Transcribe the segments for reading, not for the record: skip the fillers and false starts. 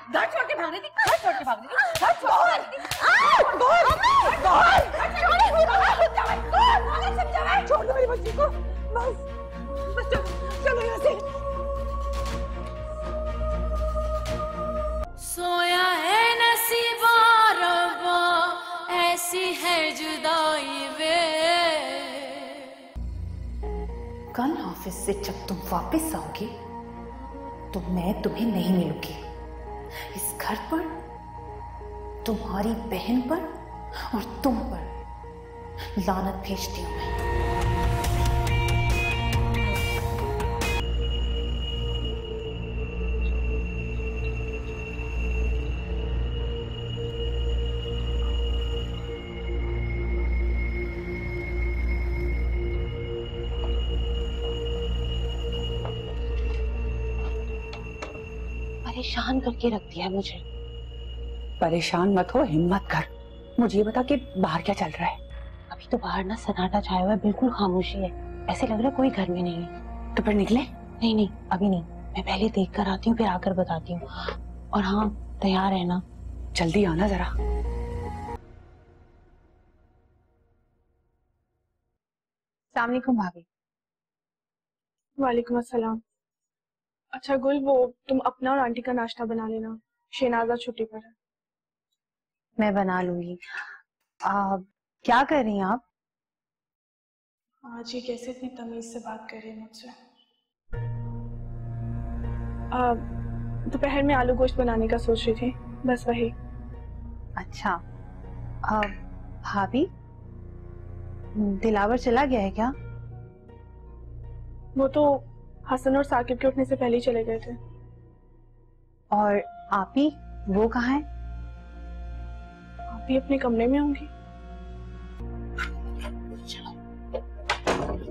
घर छोड़ के भागने थी, घर छोड़ के भागने थी, घर छोड़ के भागने थी। छोड़ दो मेरी बच्ची को, बस चलो यहाँ से। सोया है नसीबा रब्बा, ऐसी है जुदाई वे। कल ऑफिस से जब तुम वापस आओगे तो मैं तुम्हें नहीं मिलूंगी। इस घर पर, तुम्हारी बहन पर और तुम पर लानत भेजती हूं मैं। परेशान करके रख दिया है मुझे। परेशान मत हो, हिम्मत कर। मुझे ये बता कि बाहर क्या चल रहा है। अभी तो बाहर ना सन्नाटा छाया हुआ है, बिल्कुल खामोशी है। ऐसे लग रहा है कोई घर में नहीं है। तो फिर निकले? नहीं नहीं अभी नहीं, मैं पहले देख कर आती हूँ फिर आकर बताती हूँ। और हाँ तैयार है ना? जल्दी आना जरा। अस्सलाम वालेकुम भाभी। वालेकुम अस्सलाम। अच्छा गुल, वो तुम अपना और आंटी का नाश्ता बना लेना, शहनाजा छुट्टी पर है। मैं बना लूंगी। क्या कर रही हैं आप? आज ये कैसे इतनी तमीज से बात कर रही है मुझसे। दोपहर में आलू गोश्त बनाने का सोच रही थी, बस वही। अच्छा भाभी, दिलावर चला गया है क्या? वो तो हसन और साकिब के उठने से पहले ही चले गए थे। और आपी, वो कहाँ है? आप भी अपने कमरे में होंगी।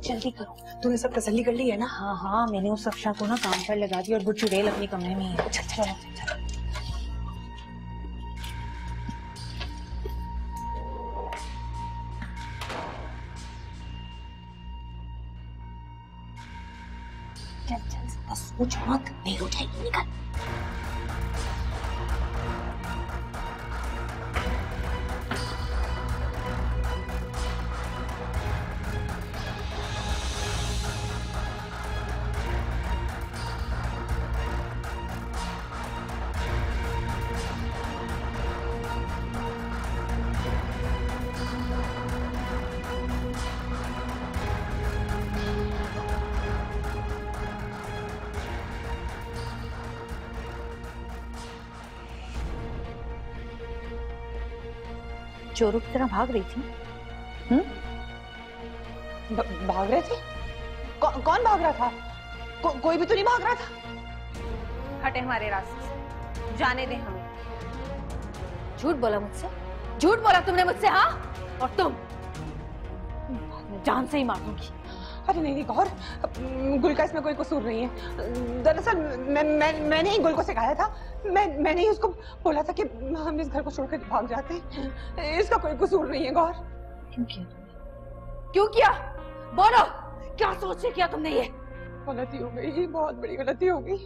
जल्दी करो। तूने सब तसल्ली कर ली है ना? हाँ हाँ, मैंने उस अफशा को ना काम पर लगा दिया और वो चुड़ैल अपने कमरे में है। चलो सोच मत, नहीं हो जाएगी, निकल। चोरों की तरह भाग रही थी। भाग रहे थे? कौन भाग रहा था? कोई भी तो नहीं भाग रहा था। हटे हमारे रास्ते से, जाने दे हमें। झूठ बोला मुझसे, झूठ बोला तुमने मुझसे। हाँ, और तुम जान से ही मार दूंगी। अरे नहीं गौर, गुल का इसमें कोई कसूर नहीं है। दरअसल मैंने ही गुल को सिखाया था। मैंने ही उसको बोला था कि हम इस घर को छोड़कर भाग जाते हैं। इसका कोई कसूर नहीं है गौर। क्यों किया? बोलो, क्या सोच के किया तुमने? ये गलती हो गई, बहुत बड़ी गलती हो गई।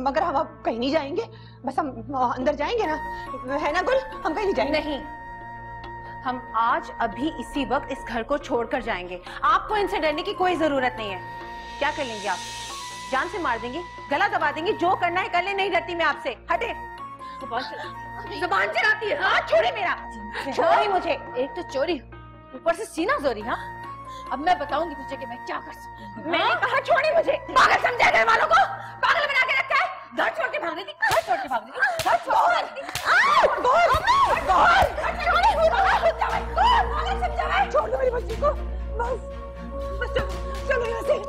मगर हम अब कहीं नहीं जाएंगे, बस हम अंदर जाएंगे ना, है ना गुल? हम कहीं नहीं जाएंगे। नहीं, हम आज अभी इसी वक्त इस घर को छोड़कर जाएंगे। आपको इनसे डरने की कोई जरूरत नहीं है। क्या कर लेंगे आप? जान से मार देंगे, गला दबा देंगे, जो करना है कर ले। नहीं डरती मैं आपसे। हटे। जुबान चलाती है। हाँ, छोड़े मेरा, छोड़ी मुझे। एक तो चोरी, ऊपर से सीना जोरी। हाँ, अब मैं बताऊंगी तुझे कि मैं क्या कर सकती हूँ। मैंने कहा छोड़ी मुझे। पागल समझा घर वालों को? पागल बना के रखा है। घर छोड़ के भागने थी, घर छोड़ के भागने थी, घर छोड़ के भागने थी। छोड़ दो मेरी बच्ची को, बस चलो यहाँ से।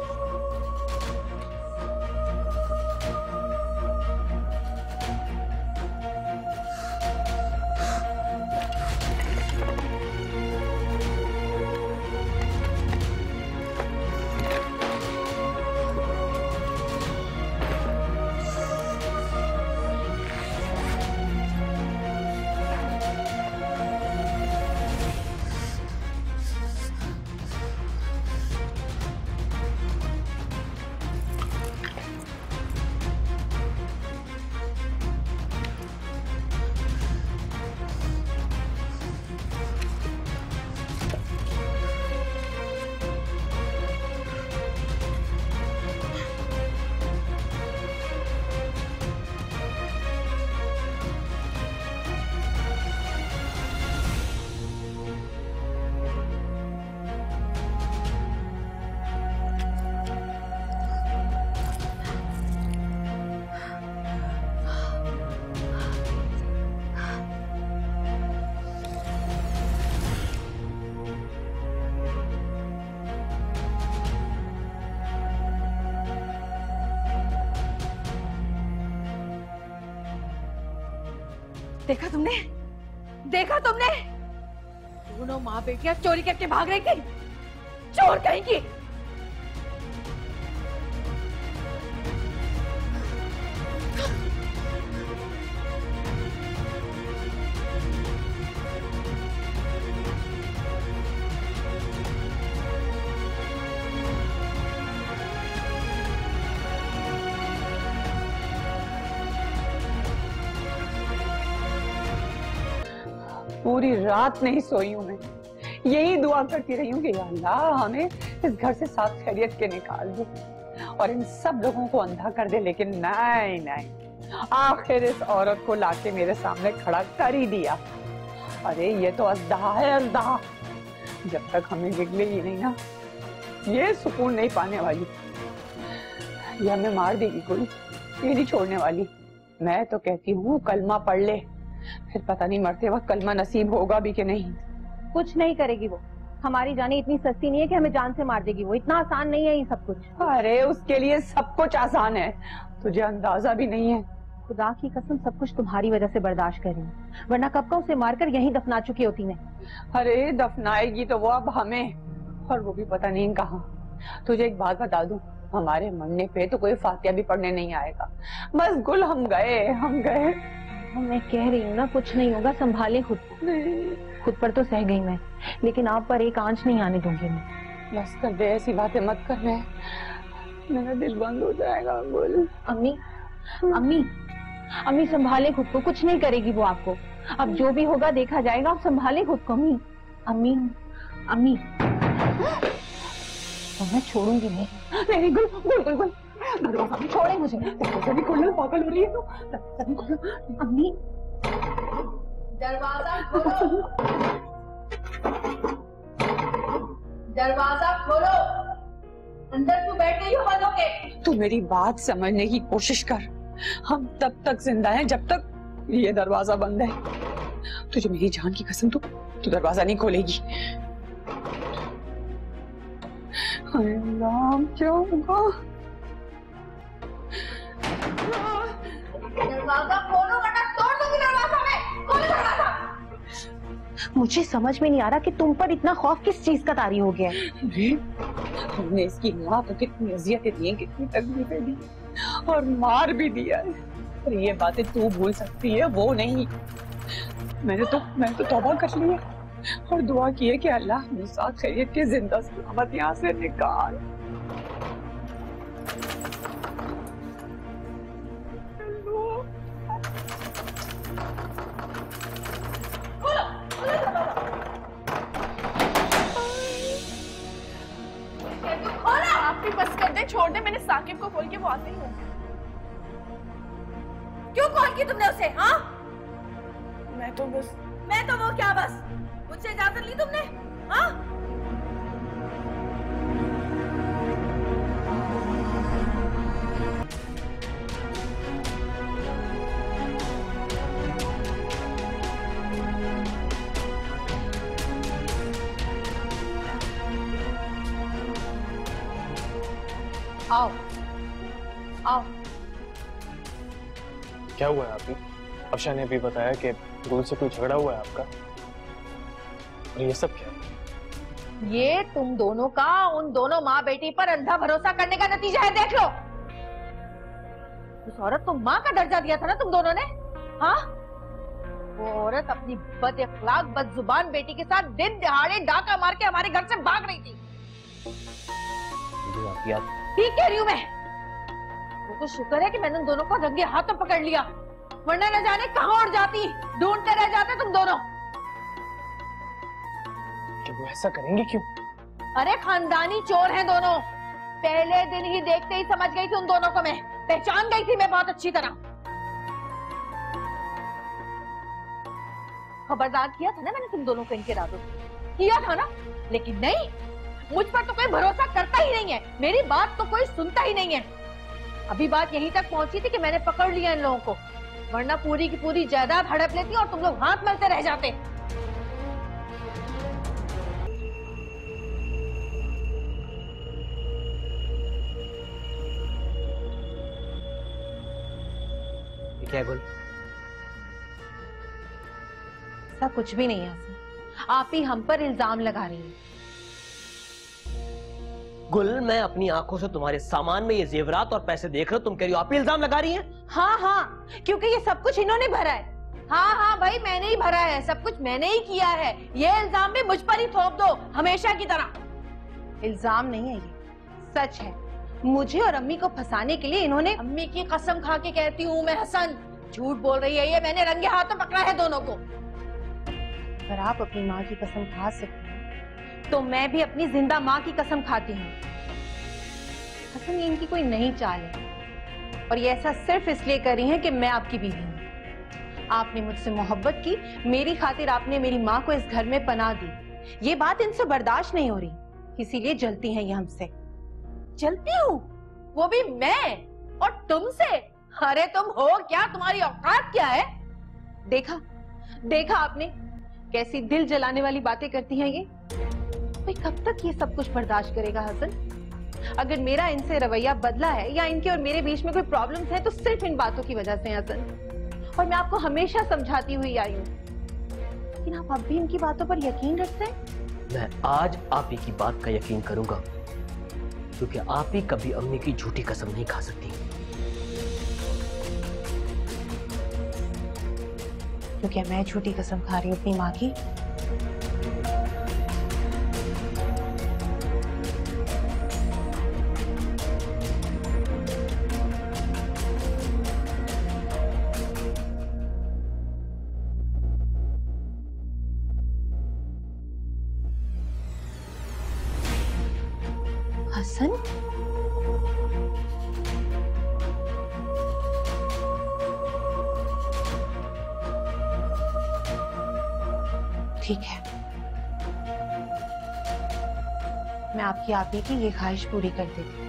देखा तुमने, देखा तुमने? दोनों माँ बेटियां चोरी करके भाग रही थी। चोर कहीं की। पूरी रात नहीं सोई हूं मैं, यही दुआ करती रही हूँ कि या अल्लाह हमें इस घर से साथ खैरियत के निकाल दे और इन सब लोगों को अंधा कर दे। लेकिन नहीं नहीं, आखिर इस औरत को लाके मेरे सामने खड़ा कर ही दिया। अरे ये तो अज़दहा है, अज़दहा। जब तक हमें निकलेगी नहीं ना, ये सुकून नहीं पाने वाली। ये हमें मार देगी कोई, ये नहीं छोड़ने वाली। मैं तो कहती हूँ कलमा पढ़ ले, फिर पता नहीं मरते वक्त कलमा नसीब होगा भी कि नहीं। कुछ नहीं करेगी वो। हमारी जाने इतनी सस्ती नहीं है कि हमें जान से मार देगी वो। इतना आसान नहीं है ये सब कुछ। अरे उसके लिए सब कुछ आसान है, तुझे अंदाजा भी नहीं है। खुदा की कसम सब कुछ तुम्हारी वजह से बर्दाश्त कर रही हूँ, वरना कब का उसे मारकर यहीं दफना चुकी होती मैं। अरे दफनाएगी तो वो अब हमें, और वो भी पता नहीं कहाँ। तुझे एक बात बता दूं, हमारे मरने पे तो कोई फातिया भी पढ़ने नहीं आएगा। बस गुल हम गए, हम गए। मैं कह रही हूँ ना, कुछ नहीं होगा, संभाले खुद। खुद पर तो सह गई मैं, लेकिन आप पर एक आंच नहीं आने दूंगी मैं। बस कर दे, ऐसी बातें मत कर। मेरा दिल बंद हो जाएगा। गुल अम्मी, अम्मी, अम्मी संभाले खुद को, कुछ नहीं करेगी वो आपको। अब जो भी होगा देखा जाएगा, आप संभाले खुद को। अम्मी, अम्मी, अम्मी, तो मैं छोड़ूंगी नहीं। नहीं गुल, गुल गुल गुल छोड़े मुझे। सभी खोलना, पागल हो रही है तू। सभी खोलो। अम्मी, दरवाजा खोलो, दरवाजा खोलो। अंदर क्यों बैठ गई हो बंद होके? तू मेरी बात समझने की कोशिश कर। हम तब तक जिंदा हैं जब तक ये दरवाजा बंद है। तुझे मेरी जान की कसम, तू दरवाजा नहीं खोलेगी। अल्लाह क्या होगा? दरवाजा खोलो वरना तोड़ दूंगी दरवाजा में। खोलो दरवाजा। मुझे समझ में नहीं आ रहा कि तुम पर इतना खौफ किस चीज का तारी हो गया है। अरे हमने इसकी माँ को कितनी अजियतें दी, कितनी तकलीफें दी और मार भी दिया है। और ये बातें तू भूल सकती है, वो नहीं। मैंने तो तौबा कर ली है और दुआ की है कि अल्लाह मुझे खैरियत के जिंदा सलामत यहाँ से निकाल। आप भी बस कर दे, छोड़ दे। मैंने साकिब को खोल के, वो आते ही होंगे। क्यों कॉल की तुमने उसे? हाँ, मैं तो वो क्या बस? मुझसे इजाजत ली तुमने? हाँ, आओ, आओ। क्या हुआ है आपकी? अफशा ने भी बताया कि गुल से कोई झगड़ा हुआ है आपका, और ये सब क्या? ये तुम दोनों का उन दोनों माँ बेटी पर अंधा भरोसा करने का नतीजा है। देख लो, उस औरत को माँ का दर्जा दिया था ना तुम दोनों ने। हाँ, वो औरत अपनी बद अखलाक बदजुबान बेटी के साथ दिन दहाड़े डाका मार के हमारे घर से भाग रही थी। ठीक कह रही हूँ मैं। वो तो शुक्र है कि मैंने उन दोनों को रंगे हाथों पकड़ लिया, वरना न जाने कहाँ उड़ जाती, ढूंढते रह जाते तुम दोनों। क्या वो ऐसा करेंगे क्यों? अरे खानदानी चोर हैं दोनों। पहले दिन ही देखते ही समझ गई थी उन दोनों को मैं, पहचान गई थी मैं बहुत अच्छी तरह। खबरदार किया था ना मैंने तुम दोनों को इनके इरादों से, किया था ना। लेकिन नहीं, मुझ पर तो कोई भरोसा करता ही नहीं है, मेरी बात तो कोई सुनता ही नहीं है। अभी बात यहीं तक पहुंची थी कि मैंने पकड़ लिया इन लोगों को, वरना पूरी की पूरी जायदाद हड़प लेती और तुम लोग हाथ मलते रह जाते। क्या है गुल? ऐसा कुछ भी नहीं है हसन, आप ही हम पर इल्जाम लगा रही हैं। गुल, मैं अपनी आंखों से तुम्हारे सामान में ये जेवरात और पैसे देख रहा हूं, तुम कह रही हो आप ही इल्जाम लगा रही हैं? हाँ हाँ, क्योंकि ये सब कुछ इन्होंने भरा है। हाँ हाँ भाई, मैंने ही भरा है, सब कुछ मैंने ही किया है। ये इल्जाम भी मुझ पर ही थोप दो हमेशा की तरह। इल्जाम नहीं है, ये सच है। मुझे और अम्मी को फंसाने के लिए इन्होंने। अम्मी की कसम खा के कहती हूँ मैं हसन, झूठ बोल रही है ये, मैंने रंगे हाथों पकड़ा है दोनों को। अगर आप अपनी माँ की कसम खा सकते हैं तो मैं भी अपनी जिंदा माँ की कसम खाती हूँ। हसन, ये इनकी कोई नई चाल है और ये ऐसा सिर्फ इसलिए कर रही हैं कि मैं आपकी बीवी हूँ। आपने मुझसे मोहब्बत की, मेरी खातिर आपने मेरी माँ को इस घर में पनाह दी। ये बात इनसे बर्दाश्त नहीं हो रही, इसीलिए जलती हैं ये हमसे। जलती हूँ? वो भी मैं? और तुमसे? अरे तुम हो क्या, तुम्हारी औकात क्या है? देखा देखा आपने कैसी दिल जलाने वाली बातें करती हैं ये। भाई कब तक ये सब कुछ बर्दाश्त करेगा हसन? अगर मेरा इनसे रवैया बदला है या इनके और मेरे बीच में कोई प्रॉब्लम्स है तो सिर्फ इन बातों की वजह से है हसन। और मैं आपको हमेशा समझाती हुई आई हूँ, लेकिन आप अब भी इनकी बातों पर यकीन रखते हैं। मैं आज आप ही की बात का यकीन करूंगा, क्योंकि आप ही कभी अम्मी की झूठी कसम नहीं खा सकती। तो क्या मैं झूठी कसम खा रही हूँ अपनी माँ की? हसन, ठीक है, मैं आपकी आप ही की ये ख्वाहिश पूरी कर देती।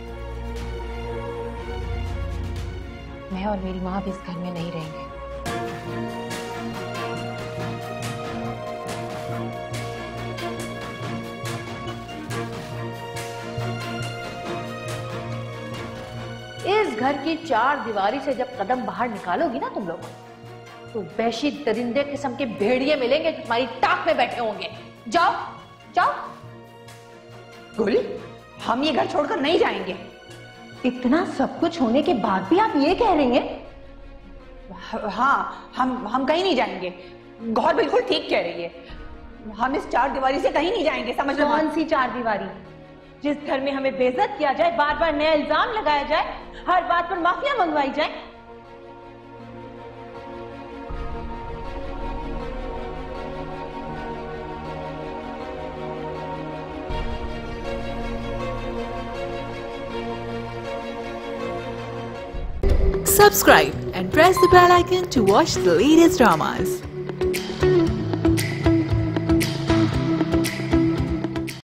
मैं और मेरी माँ भी इस घर में नहीं रहेंगे। इस घर की चार दीवारी से जब कदम बाहर निकालोगी ना तुम लोग, तो वैशी दरिंदे किस्म के भेड़िए मिलेंगे जो तुम्हारी टाक में बैठे होंगे। जाओ जाओ। गुल, हम ये घर छोड़कर नहीं जाएंगे। इतना सब कुछ होने के बाद भी आप ये कह रही हैं? हाँ, हम कहीं नहीं जाएंगे। गौर बिल्कुल ठीक कह रही है, हम इस चार दीवारी से कहीं नहीं जाएंगे। समझ लो। कौन सी चार दीवारी? जिस घर में हमें बेइज्जत किया जाए, बार बार नया इल्जाम लगाया जाए, हर बात पर माफिया मंगवाई जाए। Subscribe and press the bell icon to watch the latest dramas.